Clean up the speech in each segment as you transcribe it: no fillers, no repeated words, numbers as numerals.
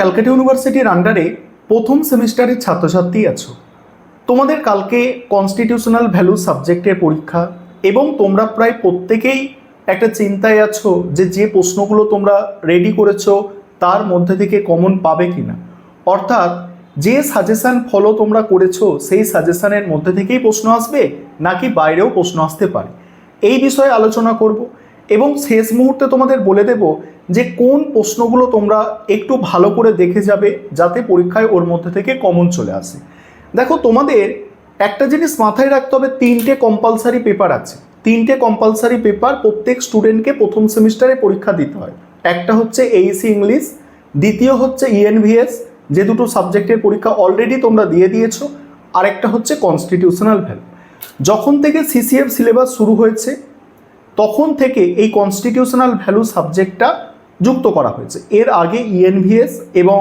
ক্যালকাটা ইউনিভার্সিটির আন্ডারে প্রথম সেমিস্টারের ছাত্রছাত্রী আছো। তোমাদের কালকে কনস্টিটিউশনাল ভ্যালু সাবজেক্টের পরীক্ষা এবং তোমরা প্রায় প্রত্যেকেই একটা চিন্তায় আছো যে প্রশ্নগুলো তোমরা রেডি করেছো তার মধ্যে থেকে কমন পাবে কিনা, অর্থাৎ যে সাজেশান ফলো তোমরা করেছো সেই সাজেশানের মধ্যে থেকেই প্রশ্ন আসবে নাকি বাইরেও প্রশ্ন আসতে পারে, এই বিষয়ে আলোচনা করব এবং শেষ মুহূর্তে তোমাদের বলে দেব যে কোন প্রশ্নগুলো তোমরা একটু ভালো করে দেখে যাবে যাতে পরীক্ষায় ওর মধ্যে থেকে কমন চলে আসে। দেখো, তোমাদের একটা জিনিস মাথায় রাখতে হবে, তিনটে কম্পালসারি পেপার আছে। তিনটে কম্পালসারি পেপার প্রত্যেক স্টুডেন্টকে প্রথম সেমিস্টারে পরীক্ষা দিতে হয়। একটা হচ্ছে এইসি ইংলিশ, দ্বিতীয় হচ্ছে ইএনভিএস, যে দুটো সাবজেক্টের পরীক্ষা অলরেডি তোমরা দিয়ে দিয়েছো, আর একটা হচ্ছে কনস্টিটিউশনাল ভ্যালু। যখন থেকে সিসিএফ সিলেবাস শুরু হয়েছে তখন থেকে এই কনস্টিটিউশনাল ভ্যালু সাবজেক্টটা যুক্ত করা হয়েছে। এর আগে ইএনভিএস এবং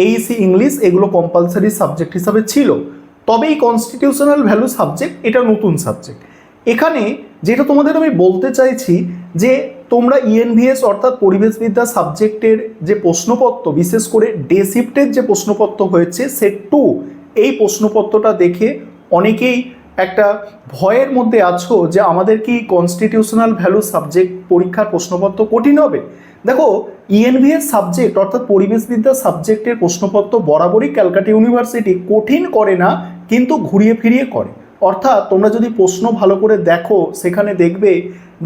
এইসি ইংলিশ এগুলো কম্পালসারি সাবজেক্ট হিসাবে ছিল, তবে এই কনস্টিটিউশনাল ভ্যালু সাবজেক্ট এটা নতুন সাবজেক্ট। এখানে যেটা তোমাদের আমি বলতে চাইছি যে তোমরা ইএনভিএস অর্থাৎ পরিবেশবিদ্যা সাবজেক্টের যে প্রশ্নপত্র, বিশেষ করে ডে শিফটের যে প্রশ্নপত্র হয়েছে সেট 2, এই প্রশ্নপত্রটা দেখে অনেকেই একটা ভয়ের মধ্যে আছো যে আমাদের কি কনস্টিটিউশনাল ভ্যালু সাবজেক্ট পরীক্ষার প্রশ্নপত্র কঠিন হবে। দেখো, ইএনভিএস সাবজেক্ট অর্থাৎ পরিবেশবিদ্যা সাবজেক্টের প্রশ্নপত্র বরাবরই ক্যালকাটা ইউনিভার্সিটি কঠিন করে না, কিন্তু ঘুরিয়ে ফিরিয়ে করে। অর্থাৎ তোমরা যদি প্রশ্ন ভালো করে দেখো সেখানে দেখবে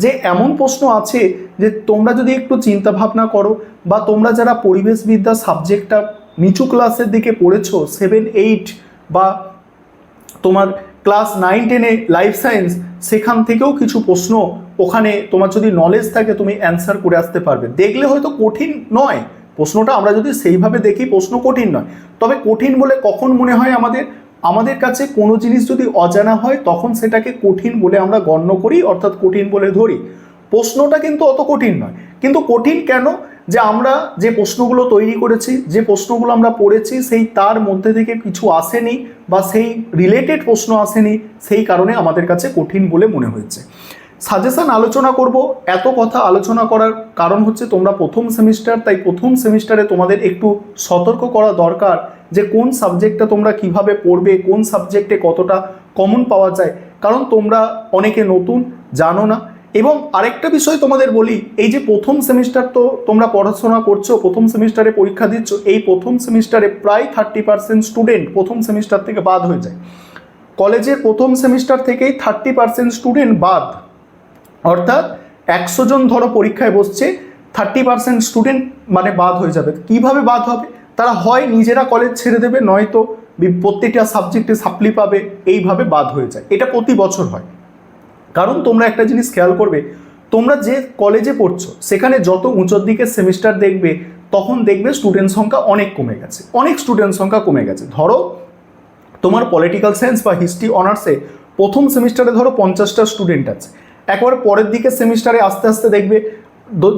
যে এমন প্রশ্ন আছে যে তোমরা যদি একটু চিন্তা ভাবনা করো বা তোমরা যারা পরিবেশবিদ্যা সাবজেক্টটা নিচু ক্লাসের দিকে পড়েছো 7, 8 বা তোমার ক্লাস 9, 10-এ লাইফ সায়েন্স, সেখান থেকেও কিছু প্রশ্ন ওখানে তোমার যদি নলেজ থাকে তুমি অ্যান্সার করে আসতে পারবে। দেখলে হয়তো কঠিন নয় প্রশ্নটা, আমরা যদি সেইভাবে দেখি প্রশ্ন কঠিন নয়, তবে কঠিন বলে কখন মনে হয় আমাদের কাছে কোনো জিনিস যদি অজানা হয় তখন সেটাকে কঠিন বলে আমরা গণ্য করি, অর্থাৎ কঠিন বলে ধরি। প্রশ্নটা কিন্তু অত কঠিন নয়, কিন্তু কঠিন কেন? যে আমরা যে প্রশ্নগুলো তৈরি করেছি, যে প্রশ্নগুলো আমরা পড়েছি সেই তার মধ্যে থেকে কিছু আসেনি বা সেই রিলেটেড প্রশ্ন আসেনি, সেই কারণে আমাদের কাছে কঠিন বলে মনে হয়েছে। সাজেশন আলোচনা করব, এত কথা আলোচনা করার কারণ হচ্ছে তোমরা প্রথম সেমিস্টার, তাই প্রথম সেমিস্টারে তোমাদের একটু সতর্ক করা দরকার যে কোন সাবজেক্টটা তোমরা কিভাবে পড়বে, কোন সাবজেক্টে কতটা কমন পাওয়া যায়, কারণ তোমরা অনেকে নতুন, জানো না। এবং আরেকটা বিষয় তোমাদের বলি, এই যে প্রথম সেমিস্টার তো তোমরা পড়াশোনা করছো, প্রথম সেমিস্টারে পরীক্ষা দিচ্ছ, এই প্রথম সেমিস্টারে প্রায় 30% স্টুডেন্ট প্রথম সেমিস্টার থেকে বাদ হয়ে যায়। কলেজের প্রথম সেমিস্টার থেকেই 30% স্টুডেন্ট বাদ, অর্থাৎ 100 জন ধরো পরীক্ষায় বসছে, 30% স্টুডেন্ট মানে বাদ হয়ে যাবে। কিভাবে বাদ হবে? তারা হয় নিজেরা কলেজ ছেড়ে দেবে, নয়তো প্রত্যেকটা সাবজেক্টে সাপ্লি পাবে, এইভাবে বাদ হয়ে যায়। এটা প্রতি বছর হয়। কারণ তোমরা একটা জিনিস খেয়াল করবে, তোমরা যে কলেজে পড়ছো সেখানে যত উঁচুর দিকে সেমিস্টার দেখবে তখন দেখবে স্টুডেন্ট সংখ্যা অনেক কমে গেছে, অনেক স্টুডেন্ট সংখ্যা কমে গেছে। ধরো তোমার পলিটিক্যাল সায়েন্স বা হিস্ট্রি অনার্সে প্রথম সেমিস্টারে ধরো 50টা স্টুডেন্ট আছে, একবার পরের দিকে সেমিস্টারে আস্তে আস্তে দেখবে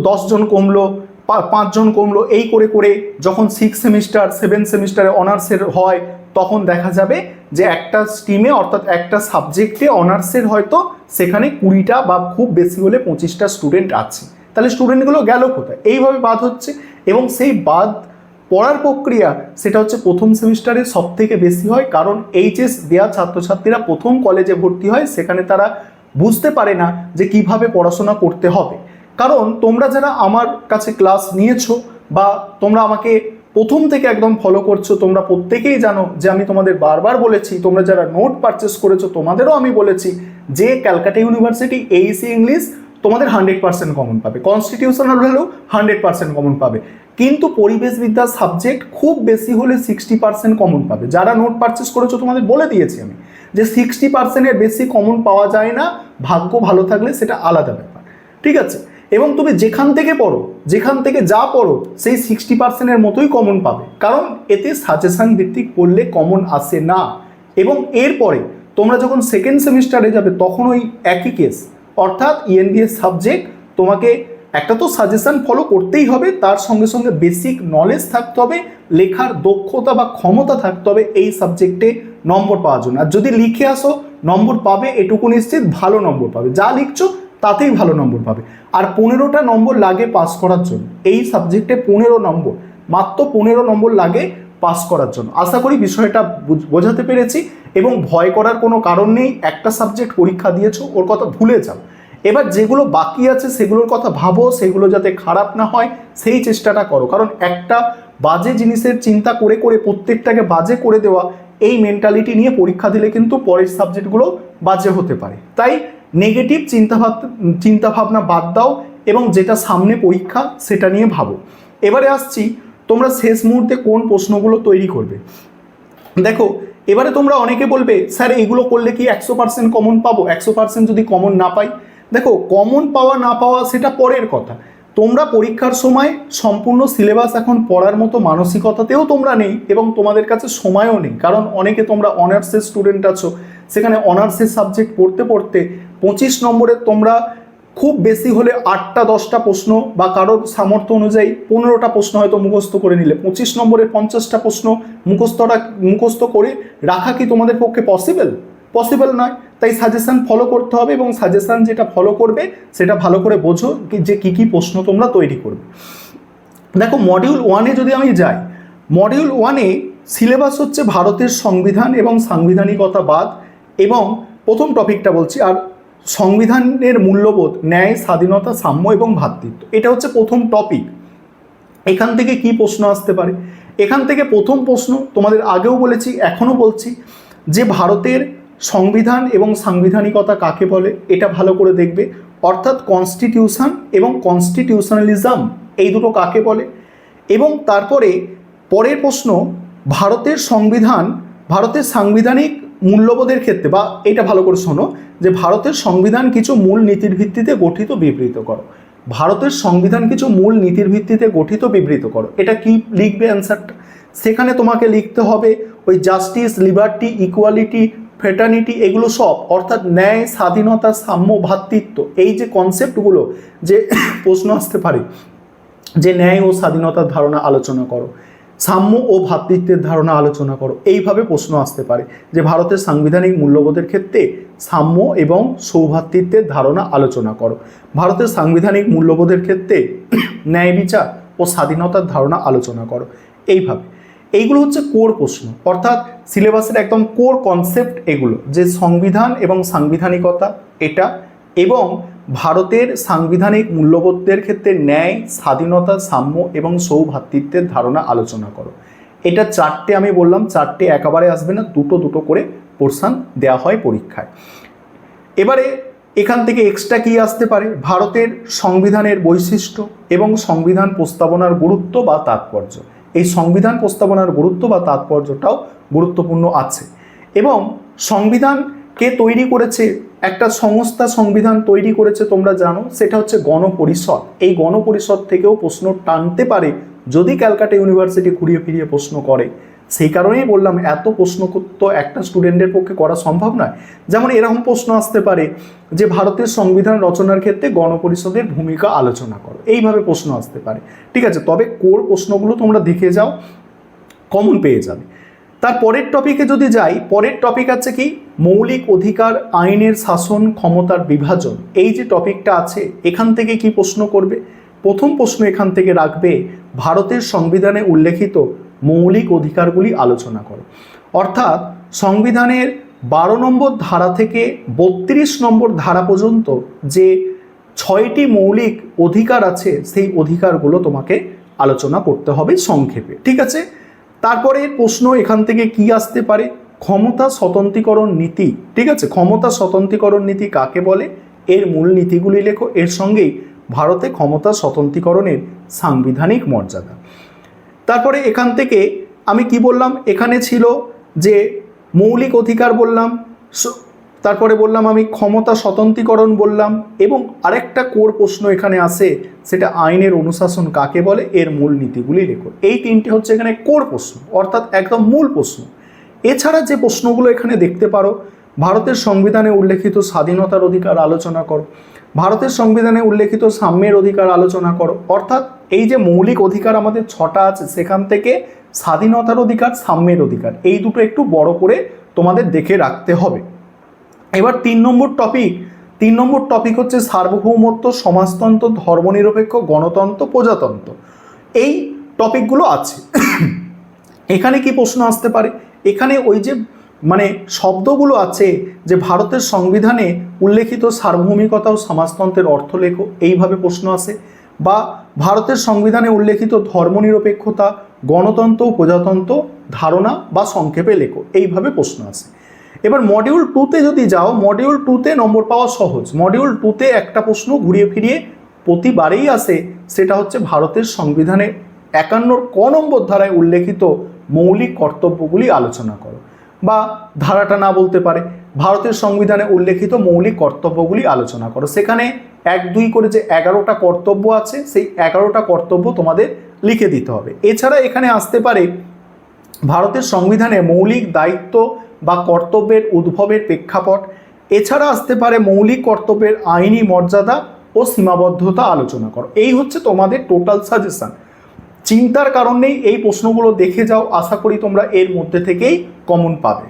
10 জন কমলো, 5 জন কমলো, এই করে করে যখন 6 সেমিস্টার 7 সেমিস্টারে অনার্সের হয় তখন দেখা যাবে যে একটা স্ট্রিমে অর্থাৎ একটা সাবজেক্টে অনার্সের হয়তো সেখানে 20টা বা খুব বেশি হলে 25টা স্টুডেন্ট আছে। তাহলে স্টুডেন্টগুলো গেল কোথায়? এইভাবে বাদ হচ্ছে, এবং সেই বাদ পড়ার প্রক্রিয়া সেটা হচ্ছে প্রথম সেমিস্টারে সব থেকে বেশি হয়, কারণ এইচএস দেওয়া ছাত্রছাত্রীরা প্রথম কলেজে ভর্তি হয়, সেখানে তারা বুঝতে পারে না যে কিভাবে পড়াশোনা করতে হবে। কারণ তোমরা যারা আমার কাছে ক্লাস নিয়েছো বা তোমরা আমাকে প্রথম থেকে একদম ফলো করছো, তোমরা প্রত্যেকেই জানো যে আমি তোমাদের বারবার বলেছি, তোমরা যারা নোট পারচেস করেছো তোমাদেরও আমি বলেছি যে ক্যালকাটা ইউনিভার্সিটি এইসি ইংলিশ তোমাদের 100% কমন পাবে, কনস্টিটিউশনাল ভ্যালু 100% কমন পাবে, কিন্তু পরিবেশবিদ্যা সাবজেক্ট খুব বেশি হলে 60% কমন পাবে। যারা নোট পারচেস করেছো তোমাদের বলে দিয়েছি আমি যে 60%-এর বেশি কমন পাওয়া যায় না, ভাগ্য ভালো থাকলে সেটা আলাদা ব্যাপার, ঠিক আছে। এবং তুমি যেখান থেকে পড়ো, যেখান থেকে যা পড়ো সেই 60%-এর মতোই কমন পাবে, কারণ এতে সাজেশন ভিত্তিক পড়লে কমন আসে না। এবং এরপরে তোমরা যখন সেকেন্ড সেমিস্টারে যাবে তখন ওই একই কেস, অর্থাৎ ইএনভিএস সাবজেক্ট তোমাকে একটা তো সাজেশন ফলো করতেই হবে, তার সঙ্গে সঙ্গে বেসিক নলেজ থাকতে হবে, লেখার দক্ষতা বা ক্ষমতা থাকতে হবে এই সাবজেক্টে নম্বর পাওয়ার জন্য। আর যদি লিখে আসো নম্বর পাবে এটুকু নিশ্চিত, ভালো নম্বর পাবে, যা লিখছো তাতেই ভালো নম্বর পাবে। আর 15টা নম্বর লাগে পাস করার জন্য, এই সাবজেক্টে 15 নম্বর, মাত্র 15 নম্বর লাগে পাস করার জন্য। আশা করি বিষয়টা বোঝাতে পেরেছি এবং ভয় করার কোনো কারণ নেই। একটা সাবজেক্ট পরীক্ষা দিয়েছো, ওর কথা ভুলে যাও। এবার যেগুলো বাকি আছে সেগুলোর কথা ভাবো, সেগুলো যাতে খারাপ না হয় সেই চেষ্টাটা করো। কারণ একটা বাজে জিনিসের চিন্তা করে করে প্রত্যেকটাকে বাজে করে দেওয়া, এই মেন্টালিটি নিয়ে পরীক্ষা দিলে কিন্তু পরের সাবজেক্টগুলো বাজে হতে পারে। তাই নেগেটিভ চিন্তাভাবনা বাদ দাও এবং যেটা সামনে পরীক্ষা সেটা নিয়ে ভাবো। এবারে আসছি, তোমরা শেষ মুহূর্তে কোন প্রশ্নগুলো তৈরি করবে। দেখো, এবারে তোমরা অনেকে বলবে স্যার এগুলো করলে কি 100% কমন পাবো? 100% যদি কমন না পাই, দেখো কমন পাওয়া না পাওয়া সেটা পরের কথা। তোমরা পরীক্ষার সময় সম্পূর্ণ সিলেবাস এখন পড়ার মতো মানসিকতাতেও তোমরা নেই এবং তোমাদের কাছে সময়ও নেই। কারণ অনেকে তোমরা অনার্সের স্টুডেন্ট আছো, সেখানে অনার্সের সাবজেক্ট পড়তে পড়তে 25 নম্বরের তোমরা খুব বেশি হলে 8টা 10টা প্রশ্ন বা কারোর সামর্থ্য অনুযায়ী 15টা প্রশ্ন হয়তো মুখস্থ করে নিলে। 25 নম্বরের 50টা প্রশ্ন মুখস্থ করে রাখা কি তোমাদের পক্ষে পসিবল নয়। তাই সাজেশন ফলো করতে হবে এবং সাজেশন যেটা ফলো করবে সেটা ভালো করে বোঝো যে কী কী প্রশ্ন তোমরা তৈরি করবে। দেখো, মডিউল 1-এ যদি আমি যাই, মডিউল 1-এ সিলেবাস হচ্ছে ভারতের সংবিধান এবং সাংবিধানিকতাবাদ এবং প্রথম টপিকটা বলছি, আর সংবিধানের মূল্যবোধ, ন্যায়, স্বাধীনতা, সাম্য এবং ভ্রাতৃত্ব, এটা হচ্ছে প্রথম টপিক। এখান থেকে কি প্রশ্ন আসতে পারে? এখান থেকে প্রথম প্রশ্ন তোমাদের আগেও বলেছি, এখনও বলছি, যে ভারতের সংবিধান এবং সাংবিধানিকতা কাকে বলে এটা ভালো করে দেখবে। অর্থাৎ কনস্টিটিউশন এবং কনস্টিটিউশনালিজম এই দুটো কাকে বলে। এবং তারপরে পরের প্রশ্ন, ভারতের সংবিধান, ভারতের সাংবিধানিক মূল্যবোধের ক্ষেত্রে, বা এটা ভালো করে শোনো, যে ভারতের সংবিধান কিছু মূল নীতির ভিত্তিতে গঠিত বিবৃত করো। ভারতের সংবিধান কিছু মূল নীতির ভিত্তিতে গঠিত বিবৃত করো, এটা কি লিখবে অ্যান্সারটা? সেখানে তোমাকে লিখতে হবে ওই জাস্টিস, লিবার্টি, ইকুয়ালিটি, ফ্রেটার্নিটি, এগুলো সব, অর্থাৎ ন্যায়, স্বাধীনতা, সাম্য, ভ্রাতৃত্ব, এই যে কনসেপ্টগুলো যে প্রশ্ন আসতে পারে, যে ন্যায় ও স্বাধীনতার ধারণা আলোচনা করো, সাম্য ও ভ্রাতৃত্বের ধারণা আলোচনা করো, এইভাবে প্রশ্ন আসতে পারে। যে ভারতের সাংবিধানিক মূল্যবোধের ক্ষেত্রে সাম্য এবং সৌভ্রাতৃত্বের ধারণা আলোচনা করো, ভারতের সাংবিধানিক মূল্যবোধের ক্ষেত্রে ন্যায় বিচার ও স্বাধীনতার ধারণা আলোচনা করো, এইভাবে। এইগুলো হচ্ছে কোর প্রশ্ন, অর্থাৎ সিলেবাসের একদম কোর কনসেপ্ট এগুলো, যে সংবিধান এবং সাংবিধানিকতা এটা, এবং ভারতের সাংবিধানিক মূল্যবোধের ক্ষেত্রে ন্যায়, স্বাধীনতা, সাম্য এবং সৌভ্রাতৃত্বের ধারণা আলোচনা করো। এটা 4টে আমি বললাম, 4টে একেবারে আসবে না, দুটো দুটো করে পোর্শন দেওয়া হয় পরীক্ষায়। এবারে এখান থেকে এক্সট্রা কি আসতে পারে? ভারতের সংবিধানের বৈশিষ্ট্য এবং সংবিধান প্রস্তাবনার গুরুত্ব বা তাৎপর্য। এই সংবিধান প্রস্তাবনার গুরুত্ব বা তাৎপর্যটাও গুরুত্বপূর্ণ আছে। এবং সংবিধান কে তৈরি করেছে? একটা সংস্থা সংবিধান তৈরি করেছে, তোমরা জানো, সেটা হচ্ছে গণপরিষদ। এই গণপরিষদ থেকেও প্রশ্ন টানতে পারে যদি ক্যালকাটা ইউনিভার্সিটি ঘুরিয়ে ফিরিয়ে প্রশ্ন করে। সেই কারণেই বললাম এত প্রশ্ন তো একটা স্টুডেন্টের পক্ষে করা সম্ভব নয়। যেমন এরকম প্রশ্ন আসতে পারে যে ভারতের সংবিধান রচনার ক্ষেত্রে গণপরিষদের ভূমিকা আলোচনা করো, এইভাবে প্রশ্ন আসতে পারে। ঠিক আছে, তবে কোর প্রশ্নগুলো তোমরা দেখে যাও, কমন পেয়ে যাবে। তার পরের টপিকে যদি যাই, পরের টপিক আছে কি? মৌলিক অধিকার, আইনের শাসন, ক্ষমতার বিভাজন। এই যে টপিকটা আছে, এখান থেকে কি প্রশ্ন করবে? প্রথম প্রশ্ন এখান থেকে রাখবে, ভারতের সংবিধানে উল্লেখিত মৌলিক অধিকারগুলি আলোচনা করো। অর্থাৎ সংবিধানের 12 নম্বর ধারা থেকে 32 নম্বর ধারা পর্যন্ত যে 6টি মৌলিক অধিকার আছে, সেই অধিকারগুলো তোমাকে আলোচনা করতে হবে সংক্ষেপে। ঠিক আছে, তারপরে প্রশ্ন এখান থেকে কি আসতে পারে? ক্ষমতা স্বতন্ত্রীকরণ নীতি। ঠিক আছে, ক্ষমতা স্বতন্ত্রীকরণ নীতি কাকে বলে? এর মূল নীতিগুলি লেখো। এর সঙ্গেই ভারতে ক্ষমতা স্বতন্ত্রীকরণের সাংবিধানিক মর্যাদা। তারপরে এখান থেকে আমি কি বললাম? এখানে ছিল যে মৌলিক অধিকার বললাম, তারপরে বললাম আমি ক্ষমতা স্বতন্ত্রীকরণ বললাম, এবং আরেকটা কোর প্রশ্ন এখানে আসে, সেটা আইনের অনুশাসন কাকে বলে, এর মূল নীতিগুলি লেখো। এই তিনটে হচ্ছে এখানে কোর প্রশ্ন, অর্থাৎ একদম মূল প্রশ্ন। এছাড়া যে প্রশ্নগুলো এখানে দেখতে পারো, ভারতের সংবিধানে উল্লেখিত স্বাধীনতার অধিকার আলোচনা করো, ভারতের সংবিধানে উল্লেখিত সাম্যের অধিকার আলোচনা করো। অর্থাৎ এই যে মৌলিক অধিকার আমাদের 6টা আছে, সেখান থেকে স্বাধীনতার অধিকার, সাম্যের অধিকার, এই দুটো একটু বড় করে তোমাদের দেখে রাখতে হবে। এবার 3 নম্বর টপিক হচ্ছে সার্বভৌমত্ব, সমাজতন্ত্র, ধর্মনিরপেক্ষ, গণতন্ত্র, প্রজাতন্ত্র। এই টপিকগুলো আছে। এখানে কি প্রশ্ন আসতে পারে, এখানে ওই যে মানে শব্দগুলো আছে যে ভারতের সংবিধানে উল্লেখিত সার্বভৌমিকতা ও সমাজতন্ত্রের অর্থ লেখো, এইভাবে প্রশ্ন আসে। বা ভারতের সংবিধানে উল্লেখিত ধর্মনিরপেক্ষতা, গণতন্ত্র ও প্রজাতন্ত্র ধারণা বা সংক্ষেপে লেখো, এইভাবে প্রশ্ন আসে। এবার মডিউল 2-তে যদি যাও, মডিউল 2-তে নম্বর পাওয়া সহজ। মডিউল 2-তে একটা প্রশ্ন ঘুরিয়ে ফিরিয়ে প্রতিবারেই আসে, সেটা হচ্ছে ভারতের সংবিধানে 51 ক নম্বর ধারায় উল্লেখিত মৌলিক কর্তব্যগুলি আলোচনা করো। বা ধারাটা না বলতে পারে, ভারতের সংবিধানে উল্লেখিত মৌলিক কর্তব্যগুলি আলোচনা করো। সেখানে 1-2 করে যে 11টা কর্তব্য আছে, সেই 11টা কর্তব্য তোমাদের লিখে দিতে হবে। এছাড়া এখানে আসতে পারে ভারতের সংবিধানে মৌলিক দায়িত্ব বা কর্তব্যের উদ্ভবের প্রেক্ষাপট। এছাড়া আসতে পারে মৌলিক কর্তব্যের আইনি মর্যাদা ও সীমাবদ্ধতা আলোচনা করো। এই হচ্ছে তোমাদের টোটাল সাজেশন। চিন্তার কারণ নেই, এই প্রশ্নগুলো দেখে যাও, আশা করি তোমরা এর মধ্যে থেকেই কমন পাবে।